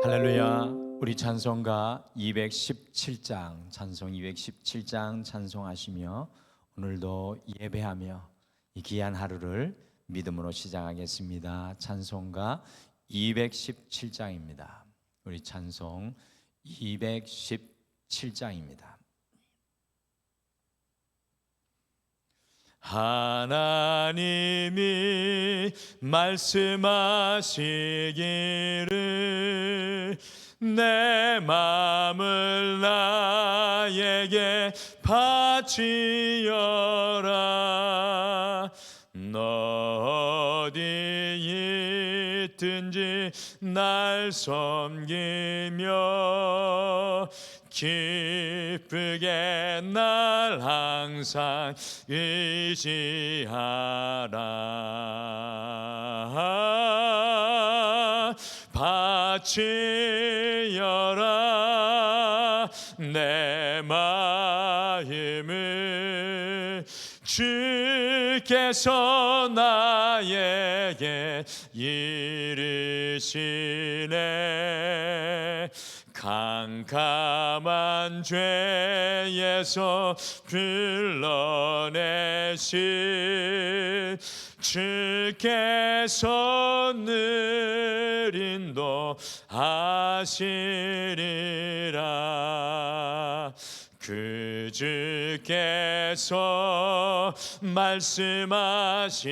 할렐루야. 우리 찬송가 217장 찬송 217장 찬송하시며 오늘도 예배하며 이 귀한 하루를 믿음으로 시작하겠습니다. 찬송가 217장입니다. 우리 찬송 217장입니다. 하나님이 말씀하시기를 내 마음을 나에게 바치어라. 너 어디 있든지 날 섬기며 기쁘게 날 항상 의지하라. 바치어라 내 마음을 주께서 나에게 이르시네. 캄캄한 죄에서 불러내신 주께서 늘 인도하시리라. 그 주께서 말씀하시기를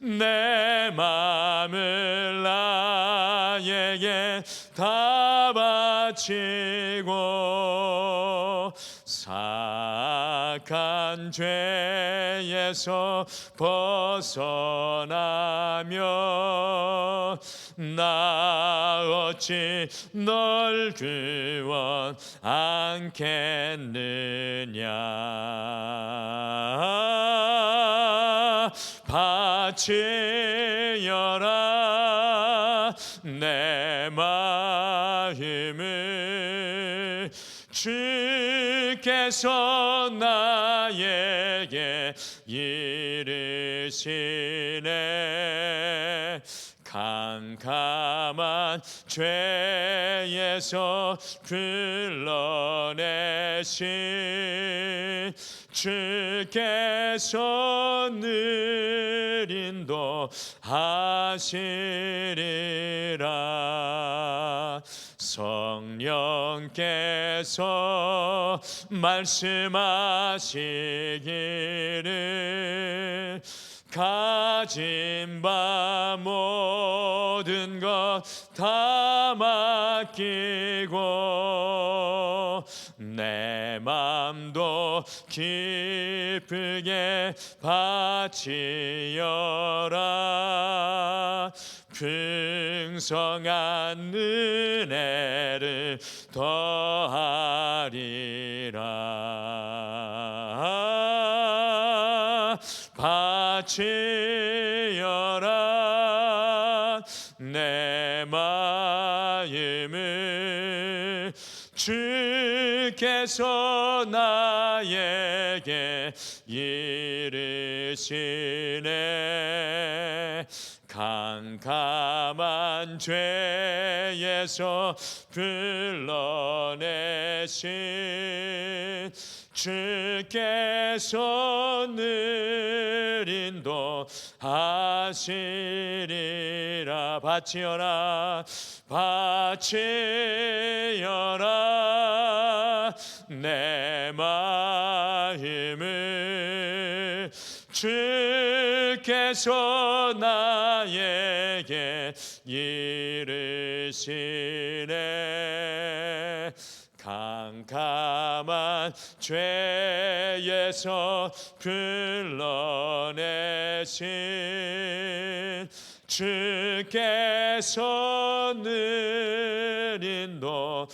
내 마음을 나에게 다 바치고 사악한 죄에서 벗어나며 나 어찌 널 구원 않겠느냐. 바치어라 내 마음을 주께서 나에게 이르시네. 캄캄한 죄에서 불러내신 주께서 늘 인도하시리라. 성령께서 말씀하시기를 가진 바 모든 것 다 맡기고 내 맘도 기쁘게 바치어라. 풍성한 은혜를 더하리라. 바치어라 내 마음을 주께서 나에게 이르시네. 캄캄한 죄에서 불러내신 주께서 늘 인도하시리라. 바치어라 바치어라 내 마음을 주께서 나에게 이르시네. 캄캄한 죄에서 불러내신 주께서 늘 인도하시리라.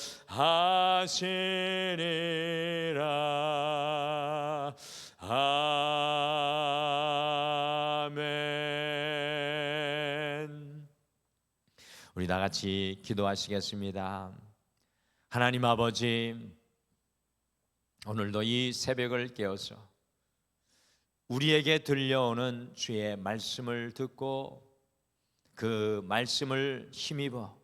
아멘. 우리 다 같이 기도하시겠습니다. 하나님 아버지, 오늘도 이 새벽을 깨어서 우리에게 들려오는 주의 말씀을 듣고 그 말씀을 힘입어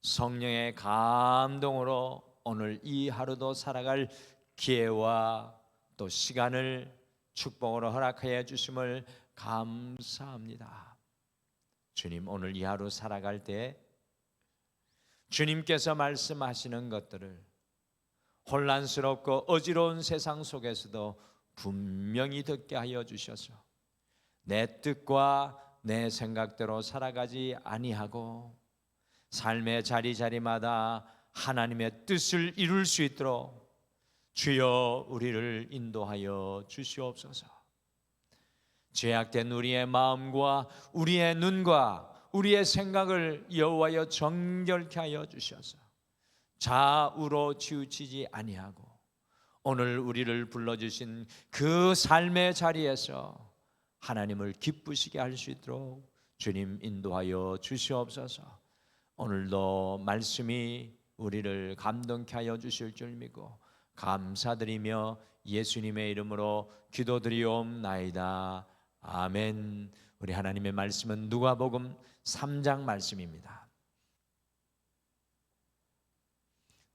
성령의 감동으로 오늘 이 하루도 살아갈 기회와 또 시간을 축복으로 허락하여 주심을 감사합니다. 주님, 오늘 이 하루 살아갈 때 주님께서 말씀하시는 것들을 혼란스럽고 어지러운 세상 속에서도 분명히 듣게 하여 주셔서 내 뜻과 내 생각대로 살아가지 아니하고 삶의 자리자리마다 하나님의 뜻을 이룰 수 있도록 주여 우리를 인도하여 주시옵소서. 죄악된 우리의 마음과 우리의 눈과 우리의 생각을 여호와여 정결케 하여 주셔서 좌우로 치우치지 아니하고 오늘 우리를 불러주신 그 삶의 자리에서 하나님을 기쁘시게 할 수 있도록 주님 인도하여 주시옵소서. 오늘도 말씀이 우리를 감동케 하여 주실 줄 믿고 감사드리며 예수님의 이름으로 기도드리옵나이다. 아멘. 우리 하나님의 말씀은 누가복음 3장 말씀입니다.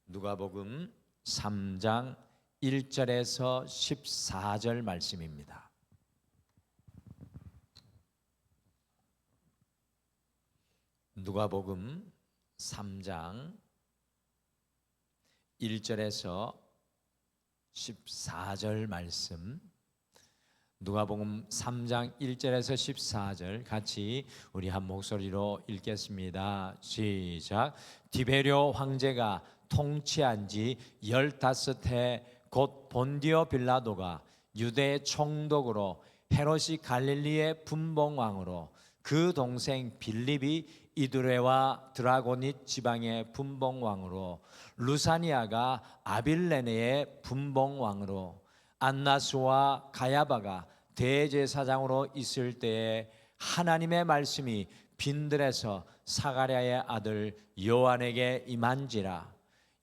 누가복음 3장 1절에서 14절 말씀입니다. 누가복음 3장 1절에서 14절 말씀, 누가복음 3장 1절에서 14절 같이 우리 한 목소리로 읽겠습니다. 시작. 디베rio 황제가 통치한 지 15해 곧 본디오 빌라도가 유대의 총독으로 헤롯이 갈릴리의 분봉왕으로 그 동생 빌립이 이두레와 드라고닛 지방의 분봉왕으로 루사니아가 아빌레네의 분봉왕으로 안나스와 가야바가 대제사장으로 있을 때에 하나님의 말씀이 빈들에서 사가랴의 아들 요한에게 임한지라.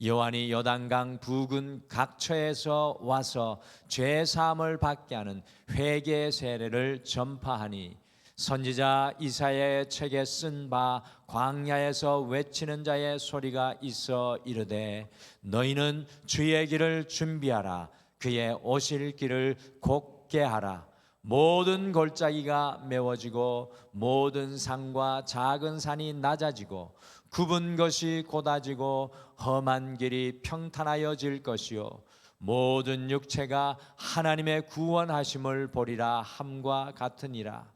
요한이 요단강 부근 각처에서 와서 죄 사함을 받게 하는 회개의 세례를 전파하니 선지자 이사야의 책에 쓴 바 광야에서 외치는 자의 소리가 있어 이르되 너희는 주의 길을 준비하라. 그의 오실 길을 곧게 하라. 모든 골짜기가 메워지고 모든 산과 작은 산이 낮아지고 굽은 것이 곧아지고 험한 길이 평탄하여질 것이요 모든 육체가 하나님의 구원하심을 보리라 함과 같으니라.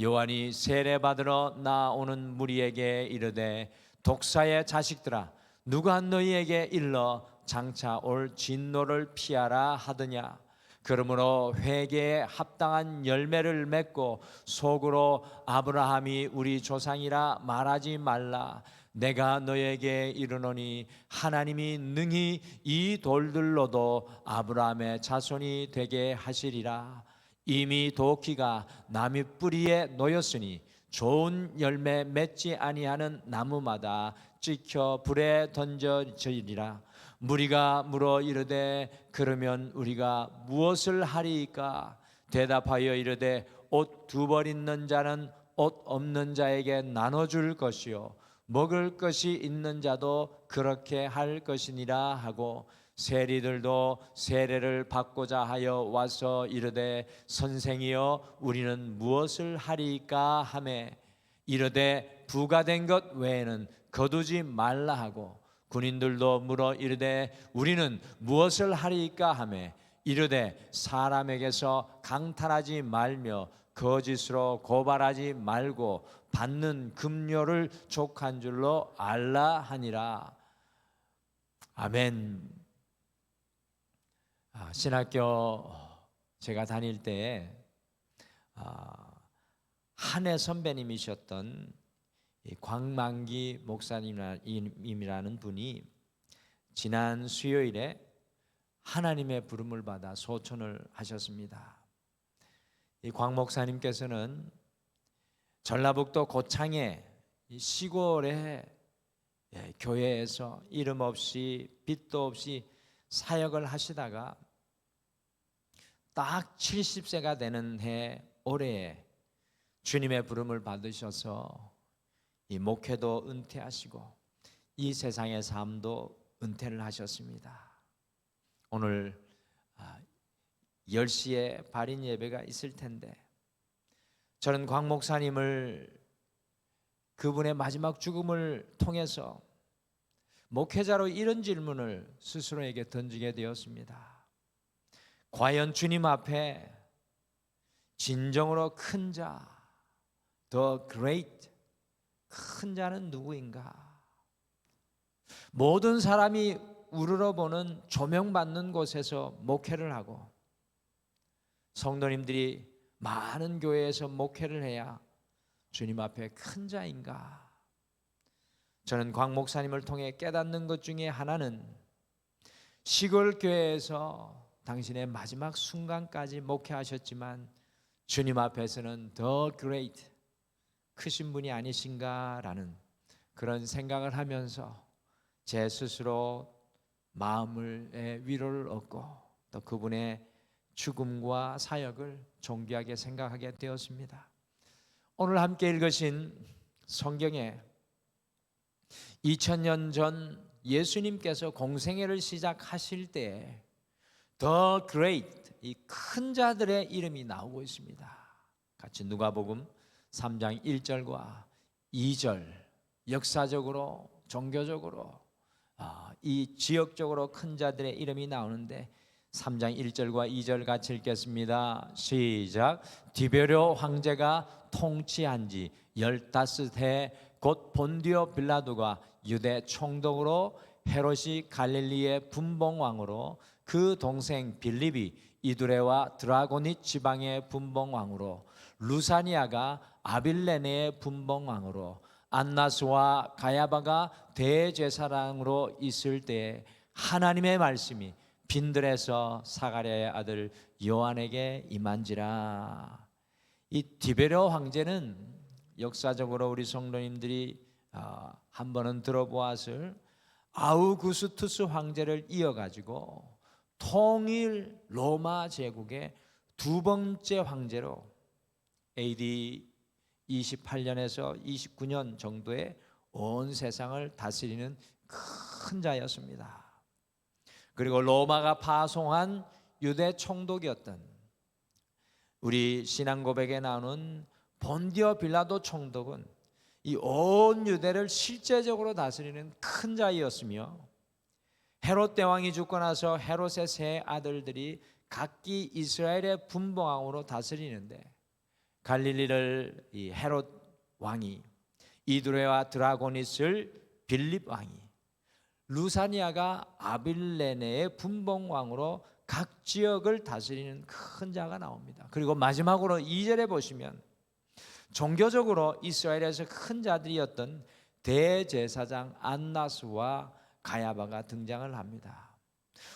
요한이 세례받으러 나오는 무리에게 이르되 독사의 자식들아 누가 너희에게 일러 장차 올 진노를 피하라 하더냐. 그러므로 회개에 합당한 열매를 맺고 속으로 아브라함이 우리 조상이라 말하지 말라. 내가 너에게 이르노니 하나님이 능히 이 돌들로도 아브라함의 자손이 되게 하시리라. 이미 도끼가 나무 뿌리에 놓였으니 좋은 열매 맺지 아니하는 나무마다 찍혀 불에 던져지리라. 무리가 물어 이르되 그러면 우리가 무엇을 하리이까? 대답하여 이르되 옷 두 벌 있는 자는 옷 없는 자에게 나눠줄 것이요 먹을 것이 있는 자도 그렇게 할 것이니라 하고 세리들도 세례를 받고자 하여 와서 이르되 선생이여 우리는 무엇을 하리이까 하매 이르되 부가된 것 외에는 거두지 말라 하고 군인들도 물어 이르되 우리는 무엇을 하리이까 하매 이르되 사람에게서 강탈하지 말며 거짓으로 고발하지 말고 받는 급료를 족한 줄로 알라 하니라. 아멘. 신학교 제가 다닐 때에 한해 선배님이셨던 광만기 목사님이라는 분이 지난 수요일에 하나님의 부름을 받아 소천을 하셨습니다. 이 광 목사님께서는 전라북도 고창의 시골의 교회에서 이름 없이 빛도 없이 사역을 하시다가 딱 70세가 되는 해 올해에 주님의 부름을 받으셔서 이 목회도 은퇴하시고 이 세상의 삶도 은퇴를 하셨습니다. 오늘 10시에 발인 예배가 있을 텐데 저는 광 목사님을 그분의 마지막 죽음을 통해서 목회자로 이런 질문을 스스로에게 던지게 되었습니다. 과연 주님 앞에 진정으로 큰 자, the great, 큰 자는 누구인가? 모든 사람이 우러러보는 조명받는 곳에서 목회를 하고 성도님들이 많은 교회에서 목회를 해야 주님 앞에 큰 자인가? 저는 광 목사님을 통해 깨닫는 것 중에 하나는 시골 교회에서 당신의 마지막 순간까지 목회하셨지만 주님 앞에서는 the great, 크신 분이 아니신가라는 그런 생각을 하면서 제 스스로 마음의 위로를 얻고 또 그분의 죽음과 사역을 존귀하게 생각하게 되었습니다. 오늘 함께 읽으신 성경에 2000년 전 예수님께서 공생애를 시작하실 때 The Great, 이 큰 자들의 이름이 나오고 있습니다. 같이 누가복음 3장 1절과 2절, 역사적으로 종교적으로 이 지역적으로 큰 자들의 이름이 나오는데 3장 1절과 2절 같이 읽겠습니다. 시작. 디베료 황제가 통치한 지 15해 곧 본디오 빌라도가 유대 총독으로 헤롯이 갈릴리의 분봉왕으로 그 동생 빌립이 이두레와 드라고니 지방의 분봉왕으로 루사니아가 아빌레네의 분봉왕으로 안나스와 가야바가 대제사장으로 있을 때에 하나님의 말씀이 빈들에서 사가랴의 아들 요한에게 임한지라. 이 디베료 황제는 역사적으로 우리 성도님들이 한 번은 들어보았을 아우구스투스 황제를 이어가지고 통일 로마 제국의 두 번째 황제로 AD 28년에서 29년 정도의 온 세상을 다스리는 큰 자였습니다. 그리고 로마가 파송한 유대 총독이었던 우리 신앙 고백에 나오는 본디오 빌라도 총독은 이 온 유대를 실제적으로 다스리는 큰 자였으며 헤롯 대왕이 죽고 나서 헤롯의 세 아들들이 각기 이스라엘의 분봉왕으로 다스리는데 갈릴리를 이 헤롯 왕이, 이두레와 드라고니스를 빌립 왕이, 루사니아가 아빌레네의 분봉왕으로 각 지역을 다스리는 큰 자가 나옵니다. 그리고 마지막으로 2절에 보시면 종교적으로 이스라엘에서 큰 자들이었던 대제사장 안나스와 가야바가 등장을 합니다.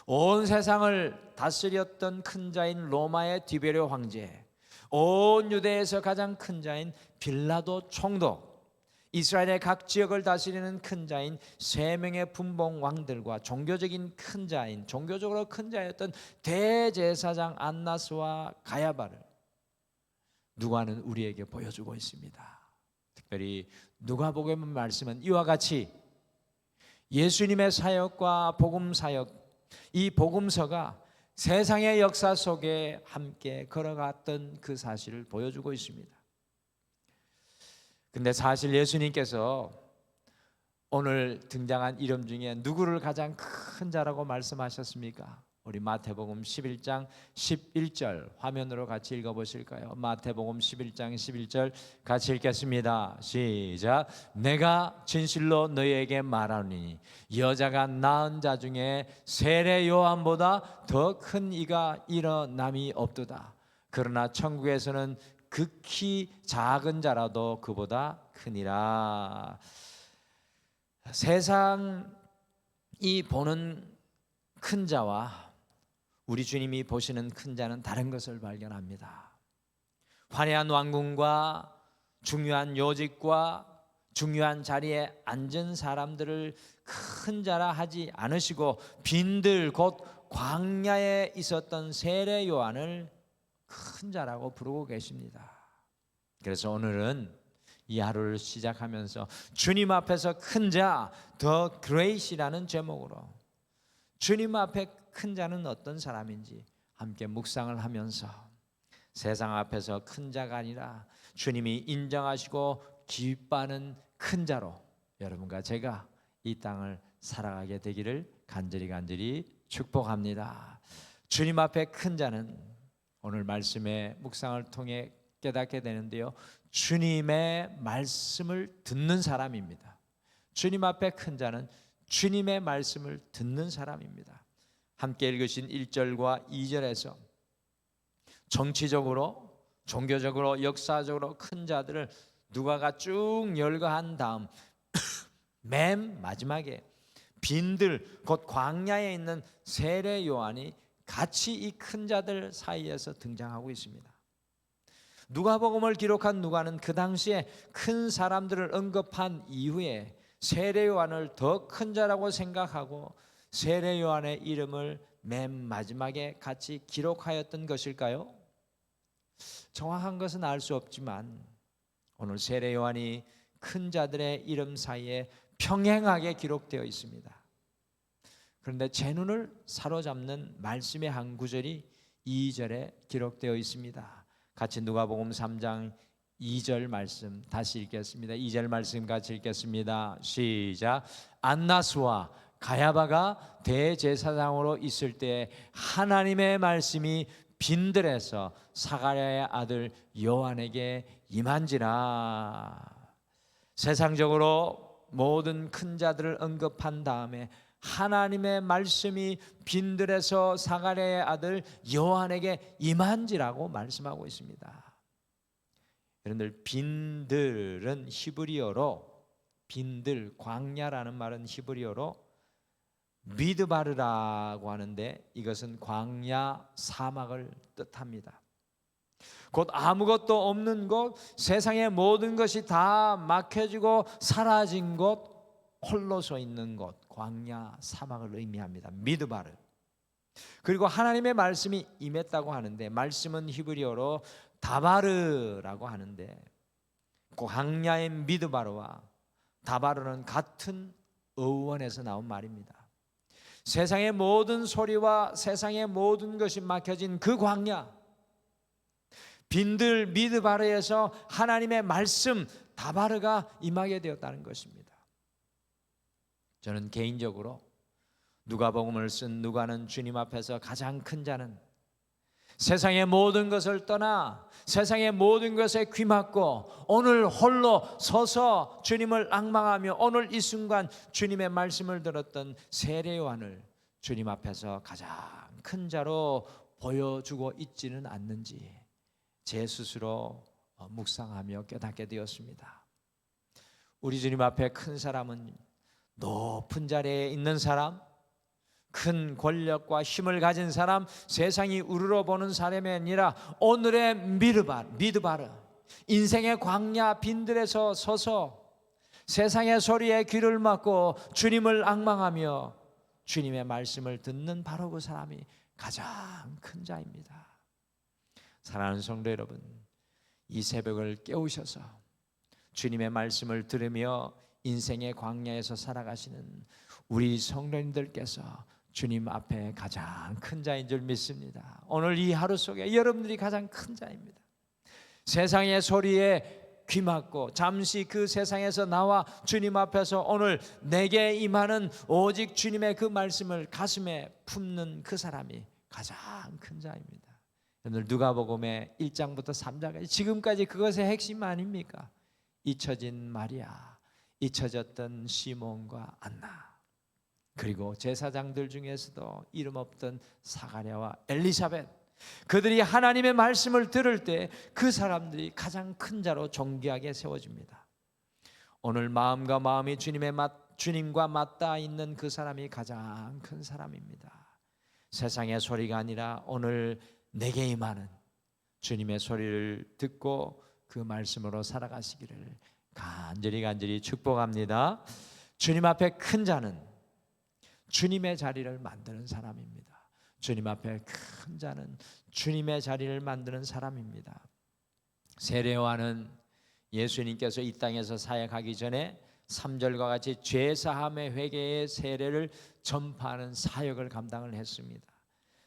온 세상을 다스렸던 큰 자인 로마의 디베료 황제, 온 유대에서 가장 큰 자인 빌라도 총독, 이스라엘의 각 지역을 다스리는 큰 자인 3명의 분봉 왕들과 종교적인 큰 자인, 종교적으로 큰 자였던 대제사장 안나스와 가야바를 누가는 우리에게 보여주고 있습니다. 특별히 누가복음 말씀은 이와 같이 예수님의 사역과 복음 사역, 이 복음서가 세상의 역사 속에 함께 걸어갔던 그 사실을 보여주고 있습니다. 근데 사실 예수님께서 오늘 등장한 이름 중에 누구를 가장 큰 자라고 말씀하셨습니까? 우리 마태복음 11장 11절 화면으로 같이 읽어보실까요? 마태복음 11장 11절 같이 읽겠습니다. 시작. 내가 진실로 너희에게 말하노니 여자가 낳은 자 중에 세례 요한보다 더 큰 이가 일어남이 없도다. 그러나 천국에서는 극히 작은 자라도 그보다 크니라. 세상이 보는 큰 자와 우리 주님이 보시는 큰 자는 다른 것을 발견합니다. 화려한 왕궁과 중요한 요직과 중요한 자리에 앉은 사람들을 큰 자라 하지 않으시고 빈들 곧 광야에 있었던 세례 요한을 큰 자라고 부르고 계십니다. 그래서 오늘은 이 하루를 시작하면서 주님 앞에서 큰 자, 더 그레이시라는 제목으로 주님 앞에 큰 자는 어떤 사람인지 함께 묵상을 하면서 세상 앞에서 큰 자가 아니라 주님이 인정하시고 기뻐하는 큰 자로 여러분과 제가 이 땅을 살아가게 되기를 간절히 축복합니다. 주님 앞에 큰 자는 오늘 말씀의 묵상을 통해 깨닫게 되는데요, 주님의 말씀을 듣는 사람입니다. 주님 앞에 큰 자는 주님의 말씀을 듣는 사람입니다. 함께 읽으신 1절과 2절에서 정치적으로, 종교적으로, 역사적으로 큰 자들을 누가가 쭉 열거한 다음 맨 마지막에 빈들, 곧 광야에 있는 세례 요한이 같이 이 큰 자들 사이에서 등장하고 있습니다. 누가복음을 기록한 누가는 그 당시에 큰 사람들을 언급한 이후에 세례 요한을 더 큰 자라고 생각하고 세례 요한의 이름을 맨 마지막에 같이 기록하였던 것일까요? 정확한 것은 알 수 없지만 오늘 세례 요한이 큰 자들의 이름 사이에 평행하게 기록되어 있습니다. 그런데 제 눈을 사로잡는 말씀의 한 구절이 2절에 기록되어 있습니다. 같이 누가복음 3장 2절 말씀 다시 읽겠습니다. 2절 말씀 같이 읽겠습니다. 시작. 안나스와 가야바가 대제사장으로 있을 때 하나님의 말씀이 빈들에서 사가랴의 아들 요한에게 임한지라. 세상적으로 모든 큰 자들을 언급한 다음에 하나님의 말씀이 빈들에서 사가랴의 아들 요한에게 임한지라고 말씀하고 있습니다. 여러분들, 빈들은 히브리어로, 빈들, 광야라는 말은 히브리어로 미드바르라고 하는데 이것은 광야, 사막을 뜻합니다. 곧 아무것도 없는 곳, 세상의 모든 것이 다 막혀지고 사라진 곳, 홀로 서 있는 곳, 광야, 사막을 의미합니다. 미드바르. 그리고 하나님의 말씀이 임했다고 하는데 말씀은 히브리어로 다바르라고 하는데 광야의 미드바르와 다바르는 같은 어원에서 나온 말입니다. 세상의 모든 소리와 세상의 모든 것이 막혀진 그 광야, 빈들 미드바르에서 하나님의 말씀 다바르가 임하게 되었다는 것입니다. 저는 개인적으로 누가복음을 쓴 누가는 주님 앞에서 가장 큰 자는 세상의 모든 것을 떠나 세상의 모든 것에 귀맞고 오늘 홀로 서서 주님을 앙망하며 오늘 이 순간 주님의 말씀을 들었던 세례 요한을 주님 앞에서 가장 큰 자로 보여주고 있지는 않는지 제 스스로 묵상하며 깨닫게 되었습니다. 우리 주님 앞에 큰 사람은 높은 자리에 있는 사람, 큰 권력과 힘을 가진 사람, 세상이 우러러보는 사람이 아니라 오늘의 미드바르, 인생의 광야 빈들에서 서서 세상의 소리에 귀를 막고 주님을 앙망하며 주님의 말씀을 듣는 바로 그 사람이 가장 큰 자입니다. 사랑하는 성도 여러분, 이 새벽을 깨우셔서 주님의 말씀을 들으며 인생의 광야에서 살아가시는 우리 성도님들께서 주님 앞에 가장 큰 자인 줄 믿습니다. 오늘 이 하루 속에 여러분들이 가장 큰 자입니다. 세상의 소리에 귀맞고 잠시 그 세상에서 나와 주님 앞에서 오늘 내게 임하는 오직 주님의 그 말씀을 가슴에 품는 그 사람이 가장 큰 자입니다. 오늘 누가복음의 1장부터 3장까지 지금까지 그것의 핵심 아닙니까? 잊혀진 마리아, 잊혀졌던 시몬과 안나, 그리고 제사장들 중에서도 이름 없던 사가랴와 엘리사벳, 그들이 하나님의 말씀을 들을 때 그 사람들이 가장 큰 자로 존귀하게 세워집니다. 오늘 마음과 마음이 주님과 맞닿아 있는 그 사람이 가장 큰 사람입니다. 세상의 소리가 아니라 오늘 내게 임하는 주님의 소리를 듣고 그 말씀으로 살아가시기를 간절히 축복합니다. 주님 앞에 큰 자는 주님의 자리를 만드는 사람입니다. 주님 앞에 큰 자는 주님의 자리를 만드는 사람입니다. 세례 요한은 예수님께서 이 땅에서 사역하기 전에 3절과 같이 죄사함의 회개의 세례를 전파하는 사역을 감당을 했습니다.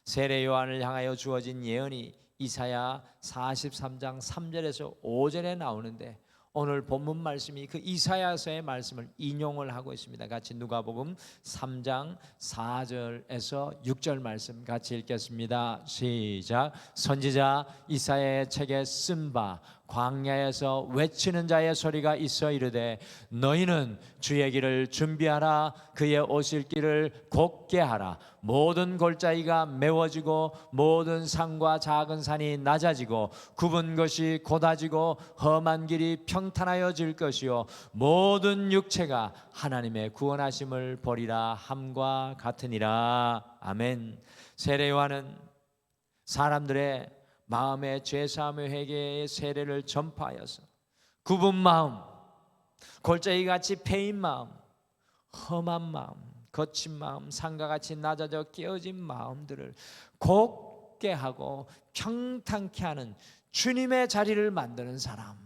세례 요한을 향하여 주어진 예언이 이사야 43장 3절에서 5절에 나오는데 오늘 본문 말씀이 그 이사야서의 말씀을 인용을 하고 있습니다. 같이 누가복음 3장 4절에서 6절 말씀 같이 읽겠습니다. 시작. 선지자 이사야의 책에 쓴 바 광야에서 외치는 자의 소리가 있어 이르되 너희는 주의 길을 준비하라. 그의 오실 길을 곧게 하라. 모든 골짜기가 메워지고 모든 산과 작은 산이 낮아지고 굽은 것이 곧아지고 험한 길이 평탄하여질 것이요 모든 육체가 하나님의 구원하심을 보리라 함과 같으니라. 아멘. 세례 요한은 사람들의 마음의 죄사함의 회개의 세례를 전파하여서 굽은 마음, 골짜기같이 패인 마음, 험한 마음, 거친 마음, 산과 같이 낮아져 깨어진 마음들을 곧게 하고 평탄케 하는 주님의 자리를 만드는 사람,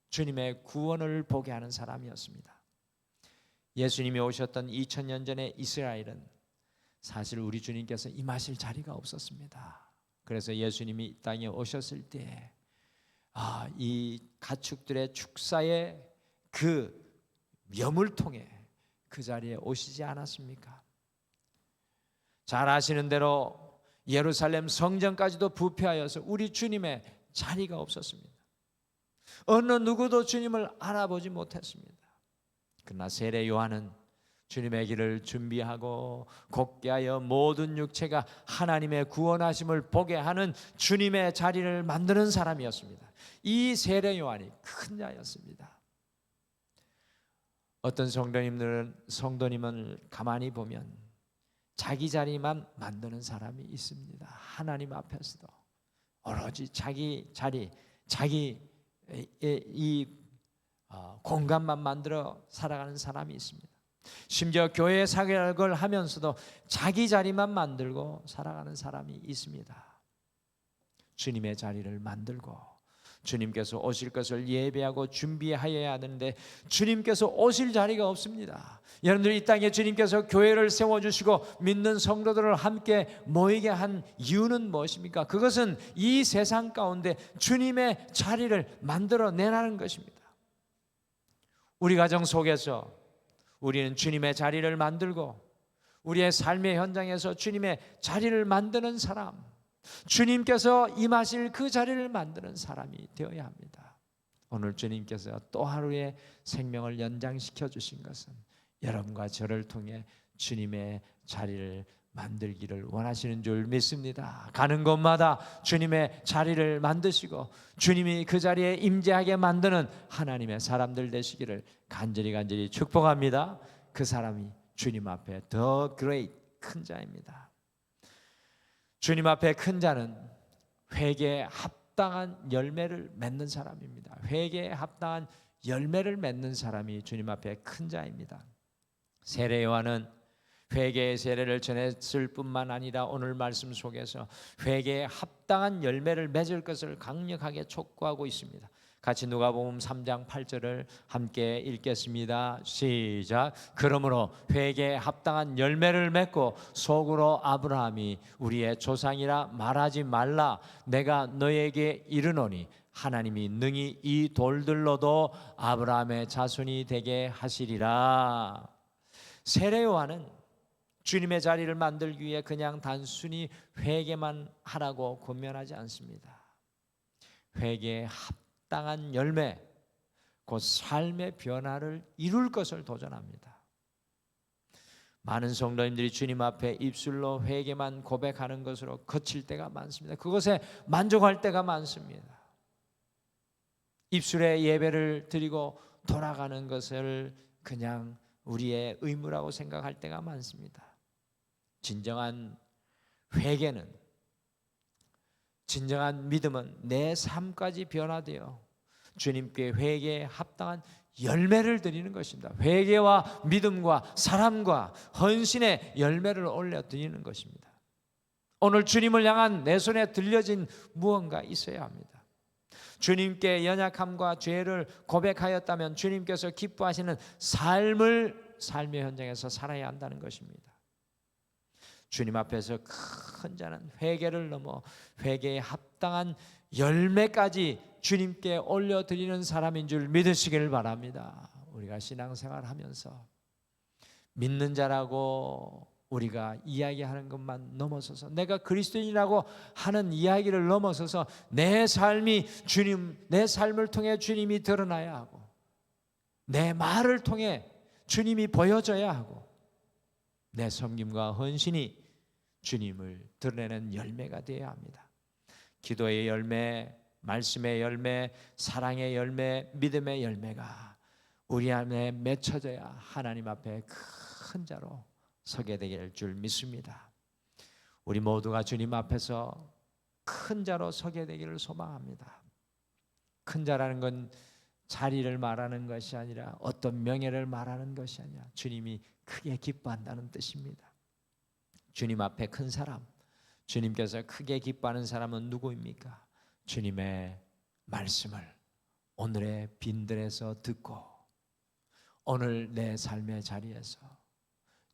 주님의 구원을 보게 하는 사람이었습니다. 예수님이 오셨던 2000년 전의 이스라엘은 사실 우리 주님께서 임하실 자리가 없었습니다. 그래서 예수님이 이 땅에 오셨을 때 이 가축들의 축사의 그 여물통에 그 자리에 오시지 않았습니까? 잘 아시는 대로 예루살렘 성전까지도 부패하여서 우리 주님의 자리가 없었습니다. 어느 누구도 주님을 알아보지 못했습니다. 그러나 세례 요한은 주님의 길을 준비하고 곧게 하여 모든 육체가 하나님의 구원하심을 보게 하는 주님의 자리를 만드는 사람이었습니다. 이 세례 요한이 큰 자였습니다. 어떤 성도님을 가만히 보면 자기 자리만 만드는 사람이 있습니다. 하나님 앞에서도 오로지 자기 자리, 자기 이 공간만 만들어 살아가는 사람이 있습니다. 심지어 교회 사역을 하면서도 자기 자리만 만들고 살아가는 사람이 있습니다. 주님의 자리를 만들고 주님께서 오실 것을 예배하고 준비하여야 하는데 주님께서 오실 자리가 없습니다. 여러분들 이 땅에 주님께서 교회를 세워주시고 믿는 성도들을 함께 모이게 한 이유는 무엇입니까? 그것은 이 세상 가운데 주님의 자리를 만들어내라는 것입니다. 우리 가정 속에서 우리는 주님의 자리를 만들고 우리의 삶의 현장에서 주님의 자리를 만드는 사람, 주님께서 임하실 그 자리를 만드는 사람이 되어야 합니다. 오늘 주님께서 또 하루의 생명을 연장시켜 주신 것은 여러분과 저를 통해 주님의 자리를 만들기를 원하시는 줄 믿습니다. 가는 곳마다 주님의 자리를 만드시고 주님이 그 자리에 임재하게 만드는 하나님의 사람들 되시기를 간절히 축복합니다. 그 사람이 주님 앞에 더 그레이트 큰 자입니다. 주님 앞에 큰 자는 회개에 합당한 열매를 맺는 사람입니다. 회개에 합당한 열매를 맺는 사람이 주님 앞에 큰 자입니다. 세례 요한은 회개의 세례를 전했을 뿐만 아니라 오늘 말씀 속에서 회개에 합당한 열매를 맺을 것을 강력하게 촉구하고 있습니다. 같이 누가복음 3장 8절을 함께 읽겠습니다. 시작. 그러므로 회개에 합당한 열매를 맺고 속으로 아브라함이 우리의 조상이라 말하지 말라. 내가 너에게 이르노니 하나님이 능히 이 돌들로도 아브라함의 자손이 되게 하시리라. 세례 요한은 주님의 자리를 만들기 위해 그냥 단순히 회개만 하라고 권면하지 않습니다. 회개에 합당한 열매, 곧 삶의 변화를 이룰 것을 도전합니다. 많은 성도님들이 주님 앞에 입술로 회개만 고백하는 것으로 그칠 때가 많습니다. 그것에 만족할 때가 많습니다. 입술에 예배를 드리고 돌아가는 것을 그냥 우리의 의무라고 생각할 때가 많습니다. 진정한 회개는, 진정한 믿음은 내 삶까지 변화되어 주님께 회개에 합당한 열매를 드리는 것입니다. 회개와 믿음과 사랑과 헌신의 열매를 올려 드리는 것입니다. 오늘 주님을 향한 내 손에 들려진 무언가 있어야 합니다. 주님께 연약함과 죄를 고백하였다면 주님께서 기뻐하시는 삶을 삶의 현장에서 살아야 한다는 것입니다. 주님 앞에서 큰 자는 회개를 넘어 회개에 합당한 열매까지 주님께 올려드리는 사람인 줄 믿으시길 바랍니다. 우리가 신앙생활하면서 믿는 자라고 우리가 이야기하는 것만 넘어서서, 내가 그리스도인이라고 하는 이야기를 넘어서서 내 삶이 내 삶을 통해 주님이 드러나야 하고, 내 말을 통해 주님이 보여져야 하고, 내 섬김과 헌신이 주님을 드러내는 열매가 되어야 합니다. 기도의 열매, 말씀의 열매, 사랑의 열매, 믿음의 열매가 우리 안에 맺혀져야 하나님 앞에 큰 자로 서게 될 줄 믿습니다. 우리 모두가 주님 앞에서 큰 자로 서게 되기를 소망합니다. 큰 자라는 건 자리를 말하는 것이 아니라 어떤 명예를 말하는 것이 아니라 주님이 크게 기뻐한다는 뜻입니다. 주님 앞에 큰 사람, 주님께서 크게 기뻐하는 사람은 누구입니까? 주님의 말씀을 오늘의 빈들에서 듣고 오늘 내 삶의 자리에서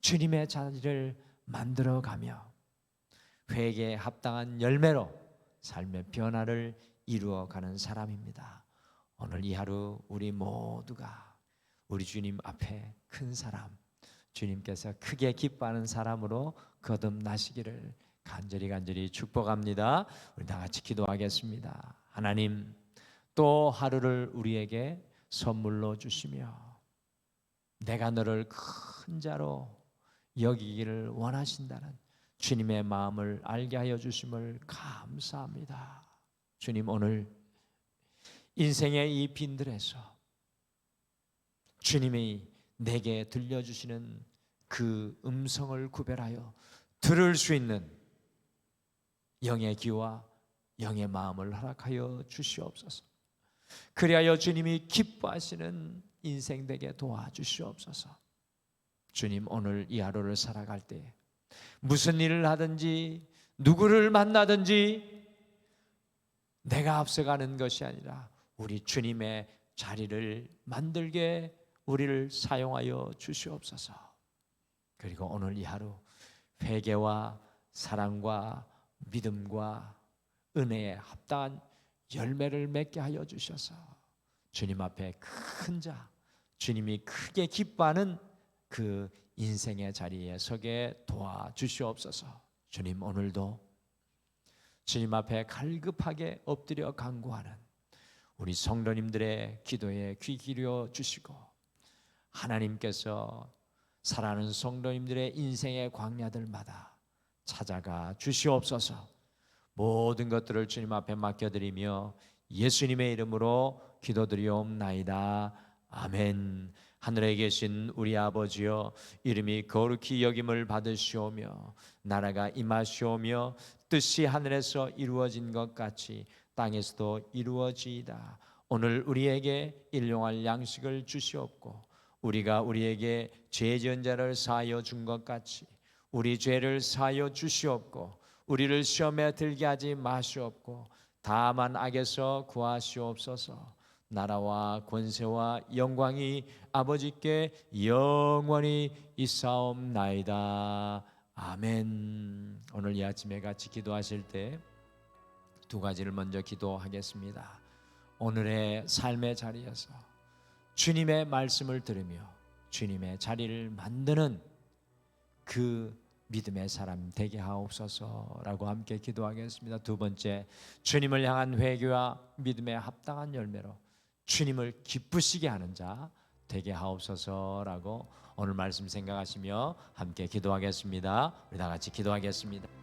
주님의 자리를 만들어가며 회개에 합당한 열매로 삶의 변화를 이루어가는 사람입니다. 오늘 이 하루 우리 모두가 우리 주님 앞에 큰 사람, 주님께서 크게 기뻐하는 사람으로 거듭나시기를 간절히 축복합니다. 우리 다 같이 기도하겠습니다. 하나님, 또 하루를 우리에게 선물로 주시며 내가 너를 큰 자로 여기기를 원하신다는 주님의 마음을 알게 하여 주심을 감사합니다. 주님, 오늘 인생의 이 빈들에서 주님이 내게 들려주시는 그 음성을 구별하여 들을 수 있는 영의 귀와 영의 마음을 허락하여 주시옵소서. 그리하여 주님이 기뻐하시는 인생 되게 도와주시옵소서. 주님, 오늘 이 하루를 살아갈 때 무슨 일을 하든지 누구를 만나든지 내가 앞서가는 것이 아니라 우리 주님의 자리를 만들게 우리를 사용하여 주시옵소서. 그리고 오늘 이 하루 회개와 사랑과 믿음과 은혜에 합당한 열매를 맺게 하여 주셔서 주님 앞에 큰 자, 주님이 크게 기뻐하는 그 인생의 자리에 서게 도와주시옵소서. 주님, 오늘도 주님 앞에 갈급하게 엎드려 간구하는 우리 성도님들의 기도에 귀 기울여 주시고 하나님께서 사랑하는 성도님들의 인생의 광야들마다 찾아가 주시옵소서. 모든 것들을 주님 앞에 맡겨드리며 예수님의 이름으로 기도드리옵나이다. 아멘. 하늘에 계신 우리 아버지여, 이름이 거룩히 여김을 받으시오며 나라가 임하시오며 뜻이 하늘에서 이루어진 것 같이 땅에서도 이루어지이다. 오늘 우리에게 일용할 양식을 주시옵고 우리가 우리에게 죄 지은 자를 사하여 준 것 같이 우리 죄를 사하여 주시옵고 우리를 시험에 들게 하지 마시옵고 다만 악에서 구하시옵소서. 나라와 권세와 영광이 아버지께 영원히 있사옵나이다. 아멘. 오늘 이 아침에 같이 기도하실 때 두 가지를 먼저 기도하겠습니다. 오늘의 삶의 자리에서 주님의 말씀을 들으며 주님의 자리를 만드는 그 믿음의 사람 되게 하옵소서라고 함께 기도하겠습니다. 두 번째, 주님을 향한 회개와 믿음의 합당한 열매로 주님을 기쁘시게 하는 자 되게 하옵소서라고 오늘 말씀 생각하시며 함께 기도하겠습니다. 우리 다 같이 기도하겠습니다.